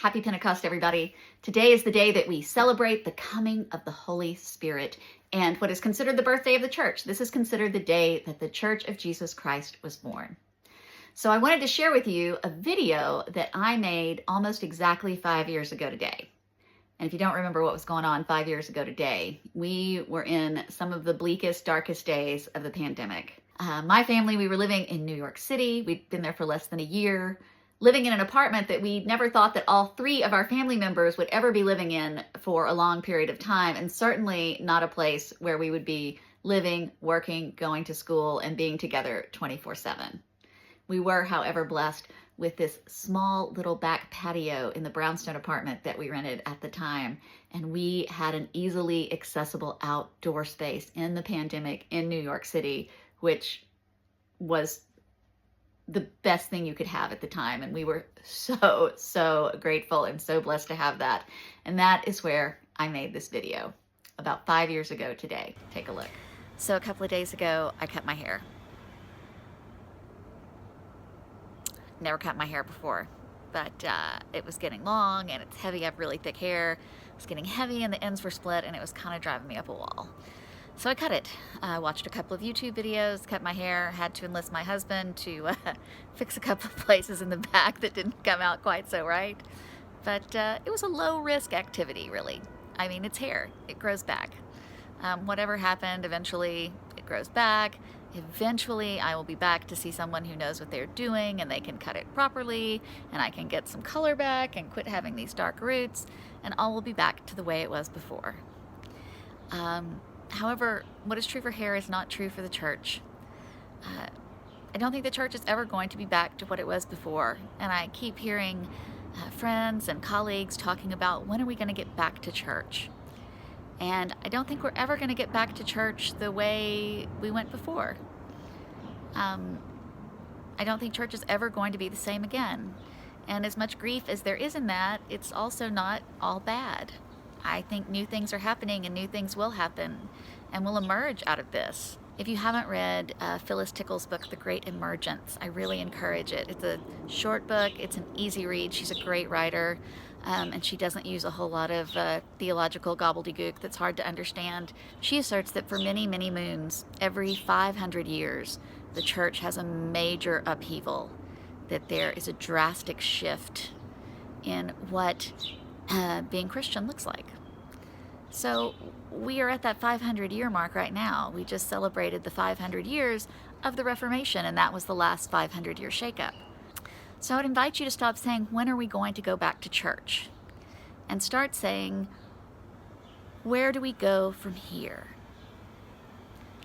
Happy Pentecost, everybody. Today is the day that we celebrate the coming of the Holy Spirit and what is considered the birthday of the church. This is considered the day that the Church of Jesus Christ was born. So I wanted to share with you a video that I made almost exactly 5 years ago today. And if you don't remember what was going on 5 years ago today, we were in some of the bleakest, darkest days of the pandemic. My family, we were living in New York City. We'd been there for less than a year, living in an apartment that we never thought that all three of our family members would ever be living in for a long period of time, and certainly not a place where we would be living, working, going to school, and being together 24/7. We were, however, blessed with this small little back patio in the brownstone apartment that we rented at the time, and we had an easily accessible outdoor space in the pandemic in New York City, which was the best thing you could have at the time. And we were so grateful and so blessed to have that. And that is where I made this video about 5 years ago today. Take a look. So a couple of days ago, I cut my hair. Never cut my hair before, but it was getting long and it's heavy. I have really thick hair. It was getting heavy and the ends were split and it was kind of driving me up a wall. So I cut it. I watched a couple of YouTube videos, cut my hair, had to enlist my husband to fix a couple of places in the back that didn't come out quite so right. But it was a low risk activity, really. I mean, it's hair, it grows back. Whatever happened, eventually it grows back. Eventually I will be back to see someone who knows what they're doing and they can cut it properly and I can get some color back and quit having these dark roots and all will be back to the way it was before. However, what is true for hair is not true for the church. I don't think the church is ever going to be back to what it was before. And I keep hearing friends and colleagues talking about when are we going to get back to church? And I don't think we're ever going to get back to church the way we went before. I don't think church is ever going to be the same again. And as much grief as there is in that, it's also not all bad. I think new things are happening and new things will happen and will emerge out of this. If you haven't read Phyllis Tickle's book, The Great Emergence, I really encourage it. It's a short book, it's an easy read, she's a great writer, and she doesn't use a whole lot of theological gobbledygook that's hard to understand. She asserts that for many, many moons, every 500 years, the church has a major upheaval, that there is a drastic shift in what being Christian looks like. So we are at that 500-year mark right now. We just celebrated the 500 years of the Reformation, and that was the last 500-year shakeup. So I would invite you to stop saying, when are we going to go back to church? And start saying, where do we go from here?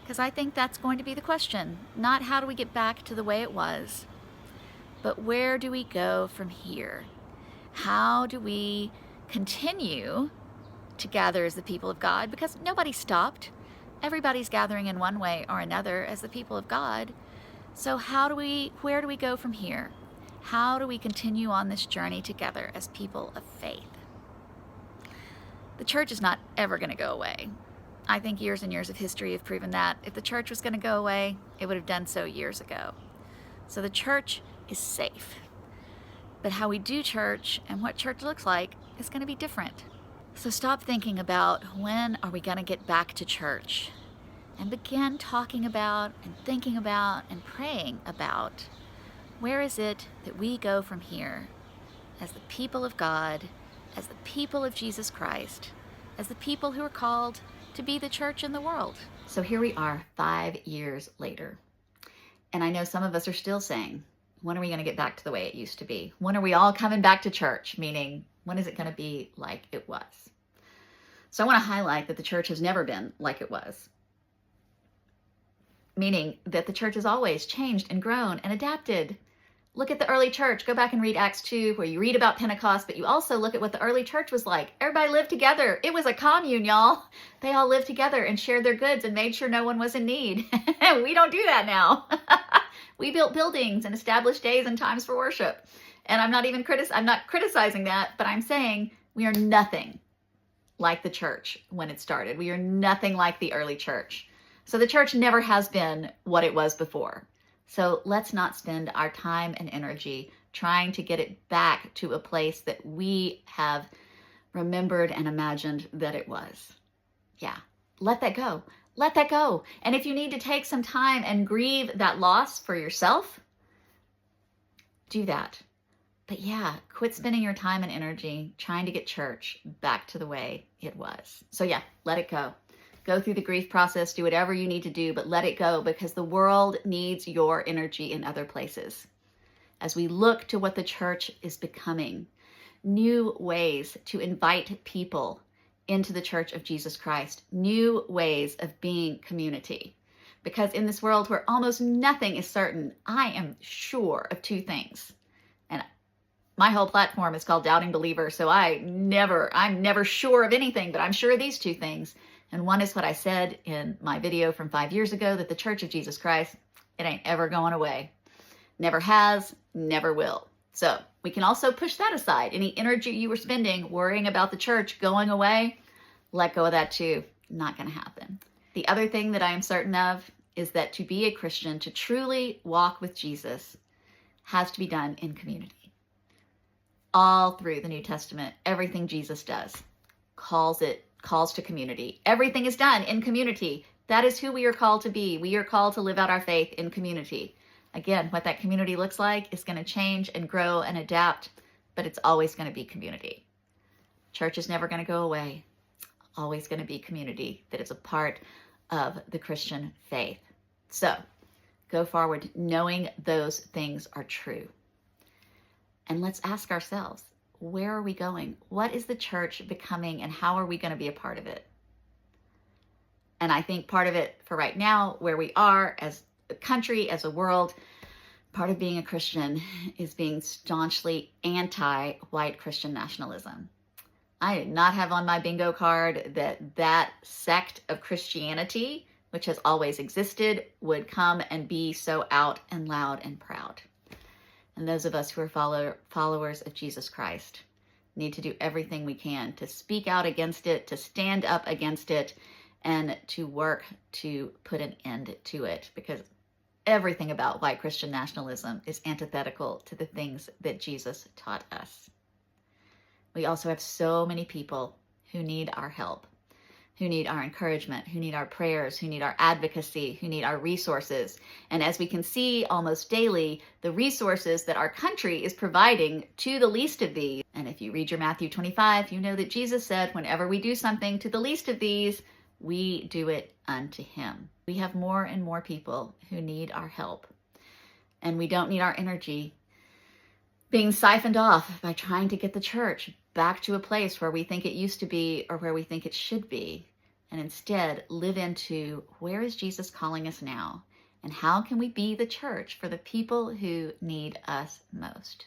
Because I think that's going to be the question. Not how do we get back to the way it was, but where do we go from here? How do we continue to gather as the people of God? Because nobody stopped. Everybody's gathering in one way or another as the people of God. So where do we go from here? How do we continue on this journey together as people of faith? The church is not ever going to go away. I think years and years of history have proven that. If the church was going to go away, it would have done so years ago. So the church is safe. But how we do church and what church looks like is going to be different. So stop thinking about when are we going to get back to church and begin talking about and thinking about and praying about where is it that we go from here as the people of God, as the people of Jesus Christ, as the people who are called to be the church in the world. So here we are 5 years later. And I know some of us are still saying, when are we going to get back to the way it used to be? When are we all coming back to church? Meaning, when is it going to be like it was? So I want to highlight that the church has never been like it was. Meaning that the church has always changed and grown and adapted. Look at the early church. Go back and read Acts 2, where you read about Pentecost, but you also look at what the early church was like. Everybody lived together. It was a commune, y'all. They all lived together and shared their goods and made sure no one was in need. We don't do that now. We built buildings and established days and times for worship. And I'm not criticizing that, but I'm saying we are nothing like the church when it started. We are nothing like the early church. So the church never has been what it was before. So let's not spend our time and energy trying to get it back to a place that we have remembered and imagined that it was. Yeah, let that go. Let that go. And if you need to take some time and grieve that loss for yourself, do that. But yeah, quit spending your time and energy trying to get church back to the way it was. So yeah, let it go. Go through the grief process, do whatever you need to do, but let it go, because the world needs your energy in other places. As we look to what the church is becoming, new ways to invite people into the Church of Jesus Christ, new ways of being community. Because in this world where almost nothing is certain, I am sure of two things. And my whole platform is called Doubting Believer, so I'm never sure of anything, but I'm sure of these two things. And one is what I said in my video from 5 years ago, that the Church of Jesus Christ, it ain't ever going away. Never has, never will. So we can also push that aside. Any energy you were spending worrying about the church going away, let go of that too. Not going to happen. The other thing that I am certain of is that to be a Christian, to truly walk with Jesus, has to be done in community. All through the New Testament, everything Jesus does calls to community. Everything is done in community. That is who we are called to be. We are called to live out our faith in community. Again, what that community looks like is going to change and grow and adapt, but it's always going to be community. Church is never going to go away. Always going to be community that is a part of the Christian faith. So go forward knowing those things are true. And let's ask ourselves, where are we going? What is the church becoming, and how are we going to be a part of it? And I think part of it for right now, where we are as a country, as a world, part of being a Christian is being staunchly anti-white Christian nationalism. I did not have on my bingo card that sect of Christianity, which has always existed, would come and be so out and loud and proud. And those of us who are followers of Jesus Christ need to do everything we can to speak out against it, to stand up against it, and to work to put an end to it, because everything about white Christian nationalism is antithetical to the things that Jesus taught us. We also have so many people who need our help, who need our encouragement, who need our prayers, who need our advocacy, who need our resources. And as we can see almost daily, the resources that our country is providing to the least of these. And if you read your Matthew 25, you know that Jesus said, whenever we do something to the least of these, we do it unto him. We have more and more people who need our help. And we don't need our energy being siphoned off by trying to get the church back to a place where we think it used to be or where we think it should be, and instead live into, where is Jesus calling us now? And how can we be the church for the people who need us most?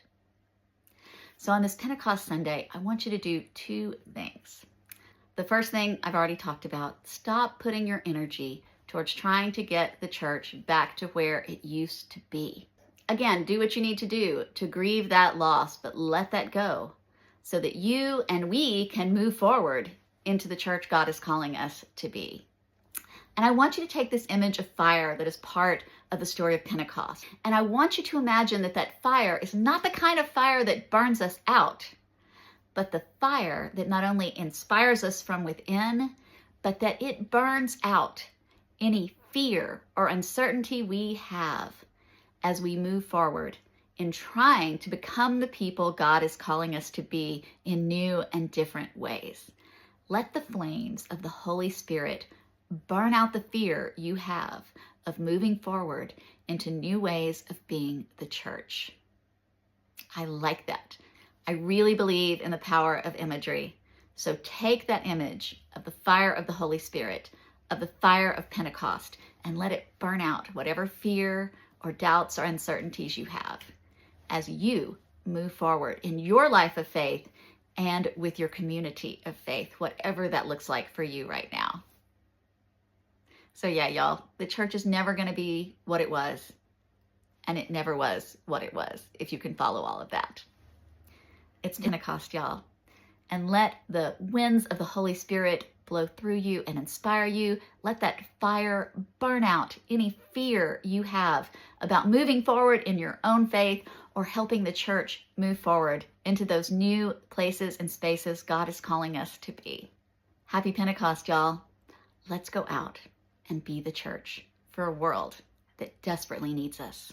So on this Pentecost Sunday, I want you to do two things. The first thing I've already talked about, stop putting your energy towards trying to get the church back to where it used to be. Again, do what you need to do to grieve that loss, but let that go so that you and we can move forward into the church God is calling us to be. And I want you to take this image of fire that is part of the story of Pentecost. And I want you to imagine that that fire is not the kind of fire that burns us out, but the fire that not only inspires us from within, but that it burns out any fear or uncertainty we have as we move forward in trying to become the people God is calling us to be in new and different ways. Let the flames of the Holy Spirit burn out the fear you have of moving forward into new ways of being the church. I like that. I really believe in the power of imagery. So take that image of the fire of the Holy Spirit, of the fire of Pentecost, and let it burn out whatever fear or doubts or uncertainties you have as you move forward in your life of faith and with your community of faith, whatever that looks like for you right now. So yeah, y'all, the church is never going to be what it was, and it never was what it was, if you can follow all of that. It's Pentecost, y'all. And let the winds of the Holy Spirit flow through you and inspire you. Let that fire burn out any fear you have about moving forward in your own faith or helping the church move forward into those new places and spaces God is calling us to be. Happy Pentecost, y'all. Let's go out and be the church for a world that desperately needs us.